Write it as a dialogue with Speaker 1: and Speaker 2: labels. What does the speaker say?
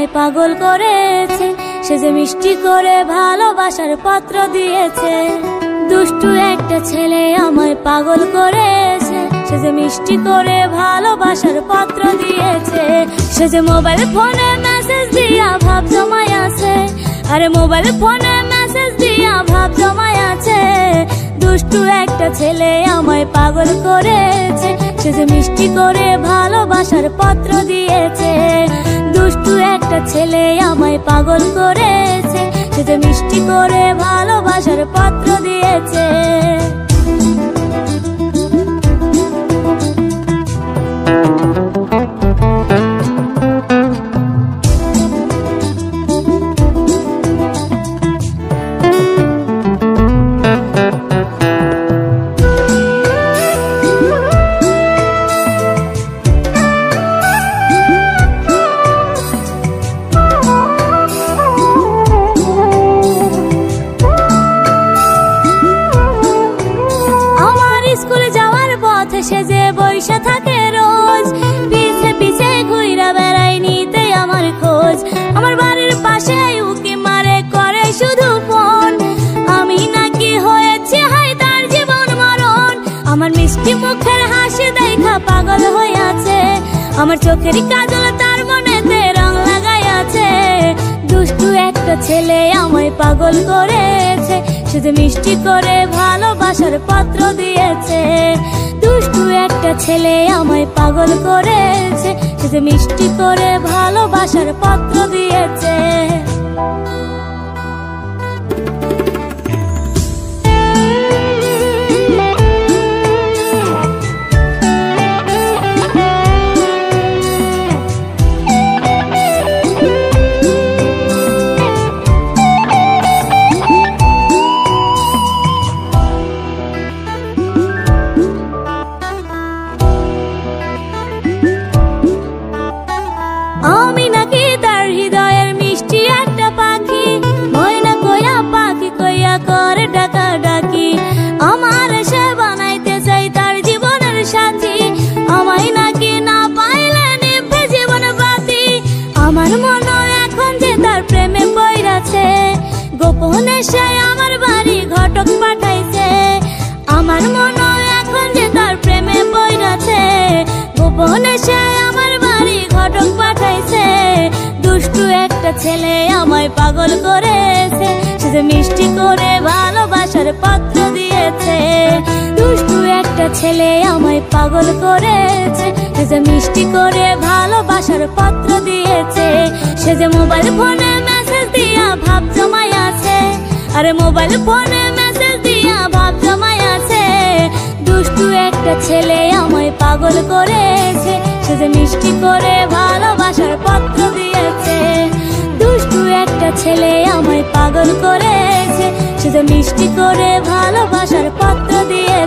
Speaker 1: আমায় পাগল করেছে, সে যে মিষ্টি করে ভালোবাসার পত্র দিয়েছে। দুষ্টু একটা ছেলে আমায় পাগল করেছে, সে যে মিষ্টি করে ভালোবাসার পত্র দিয়েছে। সে যে মোবাইল ফোনে মেসেজ দিয়া ভাব জমায় আছে, আরে মোবাইল ফোনে মেসেজ দিয়া ভাব জমায় আছে। দুষ্টু একটা ছেলে আমায় পাগল করেছে, সে যে মিষ্টি করে ভালোবাসার পত্র দিয়েছে। দুষ্টু একটা ছেলে আমায় পাগল করেছে, সে যে মিষ্টি করে ভালোবাসার পত্র দিয়েছে। স্কুলে যাওয়ার পথে সে যে বইসা থাকে রোজ, পিছে পিছে ঘুইরা বেড়াই নিতে আমার খোঁজ। আমার বাড়ির পাশে উকি মারে করে শুধু ফোন, আমি নাকি হয়েছি হাই তার জীবন মরণ। আমার মিষ্টি মুখের হাসি দেখা পাগল হয়ে আছে, আমার চোখের কাজল তার মনেতে রং লাগাই আছে। দুষ্টু একটা ছেলে আমায় পাগল করেছে, সে যে মিষ্টি করে ভালোবাসার পত্র দিয়েছে। দুষ্টু একটা ছেলে আমায় পাগল করেছে, সে যে মিষ্টি করে ভালোবাসার পত্র দিয়েছে। আমি নাকি তার হৃদয়ের মিষ্টি একটা পাখি, ময়না কইয়া পাখি কইয়া করে ডাকা ডাকি। আমার সে বানাইতে চাই তার জীবনের সাথী, আমায় নাকি না পাইলে নিভে জীবন বাতি। আমার মনে এখন যে তার প্রেমে পইরাছে, গোপনে সে আমার বাড়ি ঘটক পাঠাইছে। আমার মনে এখন যে তার প্রেমে পইরাছে, গোপনে সে আমার বাড়ি ঘটক পাঠাইছে। দুষ্টু একটা ছেলে আমায় পাগল করেছে, সে যে মিষ্টি করে ভালোবাসার পত্র দিয়েছে। দুষ্টু একটা ছেলে আমায় পাগল করেছে, সে যে মিষ্টি করে ভালোবাসার পত্র দিয়েছে। সে যে মোবাইল ফোনে মেসেজ দিয়া ভাব জমায় আছে, আরে মোবাইল ফোনে মেসেজ দিয়া ভাব জমায় আছে। দুষ্টু একটা ছেলে আমায় পাগল করেছে, সে যে মিষ্টি করে ভালোবাসার পত্র দিয়েছে। দুষ্টু একটা ছেলে আমায় পাগল করেছে, সে যে মিষ্টি করে ভালোবাসার পত্র দিয়েছে।